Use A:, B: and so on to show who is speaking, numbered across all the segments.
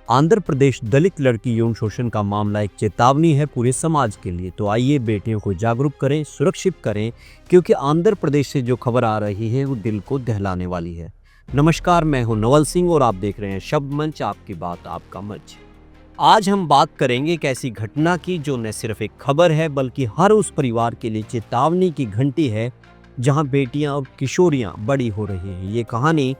A: आंध्र प्रदेश दलित लड़की यौन शोषण का मामला एक चेतावनी है पूरे समाज के लिए। तो आइए बेटियों को जागरूक करें, सुरक्षित करें, क्योंकि आंध्र प्रदेश से जो खबर आ रही है वो दिल को दहलाने वाली है। नमस्कार, मैं हूं नवल सिंह और आप देख रहे हैं शब्द मंच, आपकी बात आपका मंच। आज हम बात करेंगे एक ऐसी घटना की जो न सिर्फ एक खबर है बल्कि हर उस परिवार के लिए चेतावनी की घंटी है जहां बेटियां और किशोरियां बड़ी हो रही हैं। ये कहानी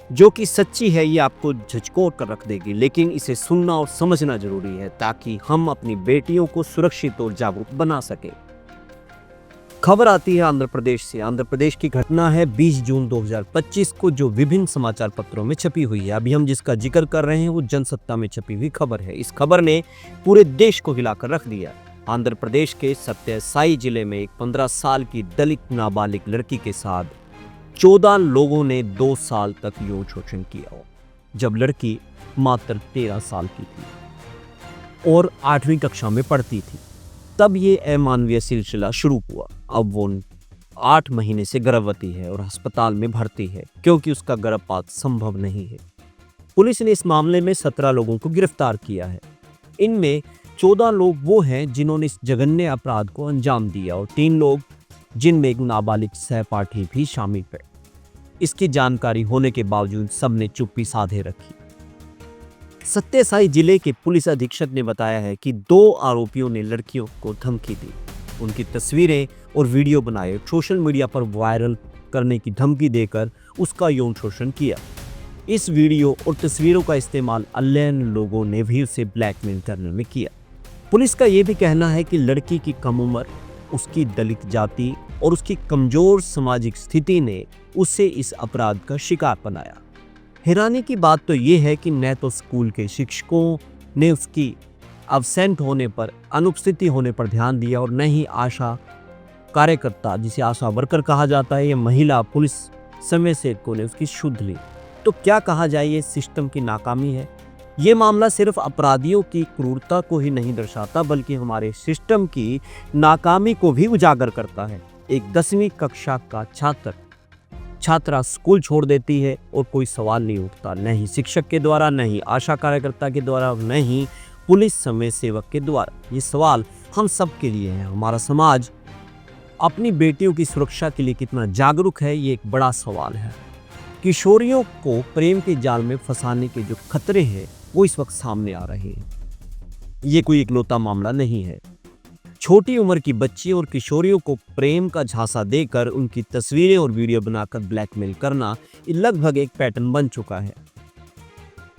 A: जो कि सच्ची है, ये आपको झकझोर कर रख देगी, लेकिन इसे सुनना और समझना जरूरी है ताकि हम अपनी बेटियों को सुरक्षित और जागरूक बना सकें। खबर आती है आंध्र प्रदेश से। आंध्र प्रदेश की घटना है 20 जून 2025 को, जो विभिन्न समाचार पत्रों में छपी हुई है। अभी हम जिसका जिक्र कर रहे हैं वो जनसत्ता में छपी हुई खबर है। इस खबर ने पूरे देश को हिलाकर रख दिया। आंध्र प्रदेश के सत्यसाई जिले में एक 15 साल की दलित नाबालिग लड़की के साथ 14 लोगों ने 2 साल तक यौन शोषण किया, जब लड़की मात्र 13 साल की थी और 8वीं कक्षा में पढ़ती थी। तब ये अमानवीय सिलसिला शुरू हुआ। अब वो 8 महीने से गर्भवती है और अस्पताल में भर्ती है क्योंकि उसका गर्भपात संभव नहीं है। पुलिस ने इस मामले में 17 लोगों को गिरफ्तार किया है। इनमें 14 लोग वो हैं जिन्होंने इस जघन्य अपराध को अंजाम दिया और 3 लोग जिनमें एक नाबालिग सहपाठी भी शामिल है। इसकी जानकारी होने के बावजूद सबने चुप्पी साधे रखी। सत्यसाई जिले के पुलिस अधीक्षक ने बताया है कि 2 आरोपियों ने लड़कियों को धमकी दी, उनकी तस्वीरें और वीडियो बनाए, सोशल मीडिया पर वायरल करने की धमकी देकर उसका यौन शोषण किया। इस वीडियो और तस्वीरों का इस्तेमाल अन्य लोगों ने भी उसे ब्लैकमेल करने में किया। पुलिस का यह भी कहना है कि लड़की की कम उम्र, उसकी दलित जाति और उसकी कमजोर सामाजिक स्थिति ने उसे इस अपराध का शिकार बनाया। हैरानी की बात तो यह है कि न तो स्कूल के शिक्षकों ने उसकी अब्सेंट होने पर, अनुपस्थिति होने पर ध्यान दिया और न ही आशा कार्यकर्ता, जिसे आशा वर्कर कहा जाता है, या महिला पुलिस समयसेवकों ने उसकी सुध ली। तो क्या कहा जाए, ये सिस्टम की नाकामी है। ये मामला सिर्फ अपराधियों की क्रूरता को ही नहीं दर्शाता बल्कि हमारे सिस्टम की नाकामी को भी उजागर करता है। एक 10वीं कक्षा का छात्रा स्कूल छोड़ देती है और कोई सवाल नहीं उठता, न ही शिक्षक के द्वारा, न ही आशा कार्यकर्ता के द्वारा, न ही पुलिस समय सेवक के द्वारा। ये सवाल हम सब के लिए है। हमारा समाज अपनी बेटियों की सुरक्षा के लिए कितना जागरूक है, ये एक बड़ा सवाल है। किशोरियों को प्रेम के जाल में फंसाने के जो खतरे हैं वो इस वक्त सामने आ रहे हैं। ये कोई इकलौता मामला नहीं है। छोटी उम्र की बच्ची और किशोरियों को प्रेम का झांसा देकर उनकी तस्वीरें और वीडियो बनाकर ब्लैकमेल करना ये लगभग एक पैटर्न बन चुका है।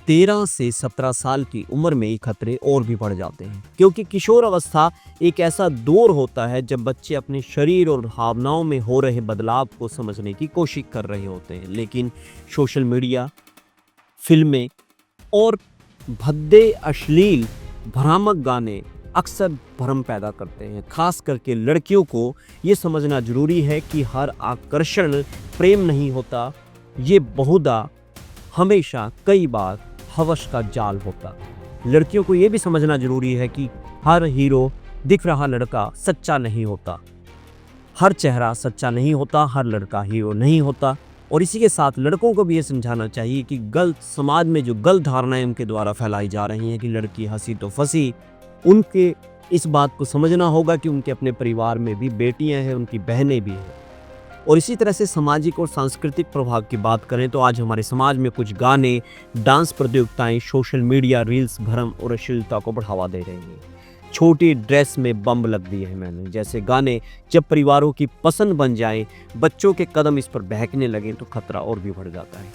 A: 13 से 17 साल की उम्र में ये खतरे और भी बढ़ जाते हैं, क्योंकि किशोर अवस्था एक ऐसा दौर होता है जब बच्चे अपने शरीर और भावनाओं में हो रहे बदलाव को समझने की कोशिश कर रहे होते हैं। लेकिन सोशल मीडिया, फिल्में और भद्दे अश्लील भ्रामक गाने अक्सर भ्रम पैदा करते हैं। खास करके लड़कियों को ये समझना जरूरी है कि हर आकर्षण प्रेम नहीं होता, ये बहुधा हमेशा कई बार हवस का जाल होता। लड़कियों को ये भी समझना जरूरी है कि हर हीरो दिख रहा लड़का सच्चा नहीं होता, हर चेहरा सच्चा नहीं होता, हर लड़का हीरो नहीं होता। और इसी के साथ लड़कों को भी ये समझाना चाहिए कि गलत समाज में जो गलत धारणाएं उनके द्वारा फैलाई जा रही हैं कि लड़की हंसी तो फंसी, उनके इस बात को समझना होगा कि उनके अपने परिवार में भी बेटियां हैं, उनकी बहनें भी हैं। और इसी तरह से सामाजिक और सांस्कृतिक प्रभाव की बात करें तो आज हमारे समाज में कुछ गाने, डांस प्रतियोगिताएं, सोशल मीडिया रील्स भ्रम और अश्लीलता को बढ़ावा दे रहे हैं। छोटी ड्रेस में बम लग दिए हैं मैंने जैसे गाने जब परिवारों की पसंद बन जाएं, बच्चों के कदम इस पर बहकने लगें तो खतरा और भी बढ़ जाता है।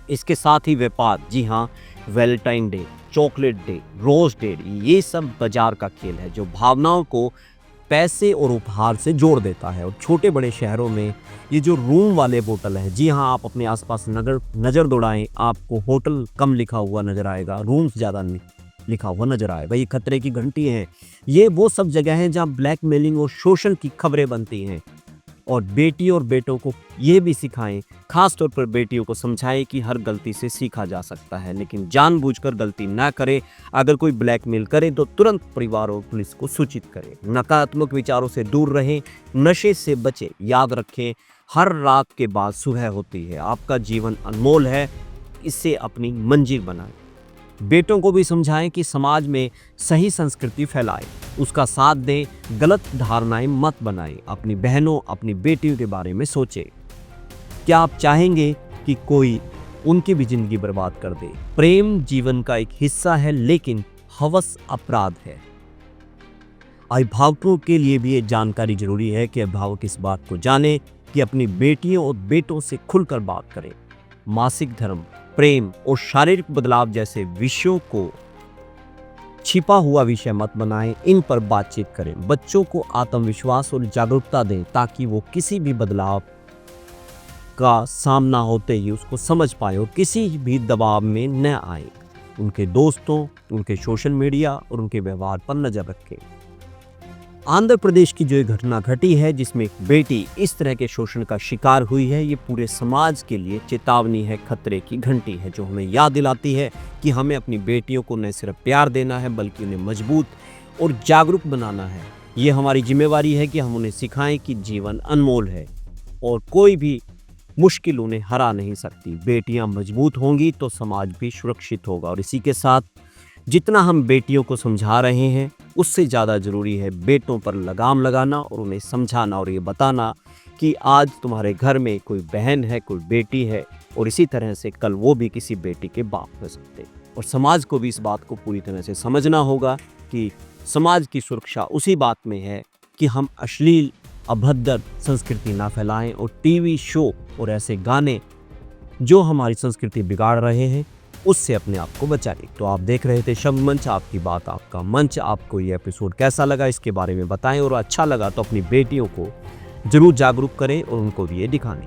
A: इसके साथ ही व्यापार, जी हाँ, Valentine day, chocolate day, rose day, ये सब बाजार का खेल है जो भावनाओं को पैसे और उपहार से जोड़ देता है। और छोटे बड़े शहरों में ये जो रूम वाले होटल है, जी हाँ, आप अपने आसपास नज़र दौड़ाएं, आपको होटल कम लिखा हुआ नजर आएगा, रूम्स ज़्यादा लिखा हुआ नजर आएगा। ये खतरे की घंटी है। ये वो सब जगह हैं जहाँ ब्लैकमेलिंग और शोषण की खबरें बनती हैं। और बेटी और बेटों को ये भी सिखाएं, खास तौर पर बेटियों को समझाएं कि हर गलती से सीखा जा सकता है, लेकिन जानबूझकर गलती ना करें। अगर कोई ब्लैकमेल करे तो तुरंत परिवार और पुलिस को सूचित करें। नकारात्मक विचारों से दूर रहें, नशे से बचें। याद रखें, हर रात के बाद सुबह होती है। आपका जीवन अनमोल है, इसे अपनी मंजिल बनाएं। बेटों को भी समझाएं कि समाज में सही संस्कृति फैलाएं, उसका साथ दें, गलत धारणाएं मत बनाएं, अपनी बहनों, अपनी बेटियों के बारे में सोचें। क्या आप चाहेंगे कि कोई उनकी भी जिंदगी बर्बाद कर दे? प्रेम जीवन का एक हिस्सा है, लेकिन हवस अपराध है। अभिभावकों के लिए भी ये जानकारी जरूरी है कि अभिभावक इस बात को जाने कि अपनी बेटियों और बेटों से खुलकर बात करें। मासिक धर्म, प्रेम और शारीरिक बदलाव जैसे विषयों को छिपा हुआ विषय मत बनाएं, इन पर बातचीत करें। बच्चों को आत्मविश्वास और जागरूकता दें ताकि वो किसी भी बदलाव का सामना होते ही उसको समझ पाए और किसी भी दबाव में न आए। उनके दोस्तों, उनके सोशल मीडिया और उनके व्यवहार पर नजर रखें। आंध्र प्रदेश की जो घटना घटी है जिसमें एक बेटी इस तरह के शोषण का शिकार हुई है, ये पूरे समाज के लिए चेतावनी है, खतरे की घंटी है, जो हमें याद दिलाती है कि हमें अपनी बेटियों को न सिर्फ प्यार देना है बल्कि उन्हें मजबूत और जागरूक बनाना है। ये हमारी जिम्मेवारी है कि हम उन्हें सिखाएं कि जीवन अनमोल है और कोई भी मुश्किल उन्हें हरा नहीं सकती। बेटियां मजबूत होंगी तो समाज भी सुरक्षित होगा। और इसी के साथ जितना हम बेटियों को समझा रहे हैं उससे ज़्यादा ज़रूरी है बेटों पर लगाम लगाना और उन्हें समझाना और ये बताना कि आज तुम्हारे घर में कोई बहन है, कोई बेटी है और इसी तरह से कल वो भी किसी बेटी के बाप हो सकते हैं। और समाज को भी इस बात को पूरी तरह से समझना होगा कि समाज की सुरक्षा उसी बात में है कि हम अश्लील, अभद्र संस्कृति ना फैलाएं और टीवी शो और ऐसे गाने जो हमारी संस्कृति बिगाड़ रहे हैं उससे अपने आप को बचाएं। तो आप देख रहे थे शब्द मंच, आपकी बात आपका मंच। आपको ये एपिसोड कैसा लगा इसके बारे में बताएं और अच्छा लगा तो अपनी बेटियों को जरूर जागरूक करें और उनको भी ये दिखाएं।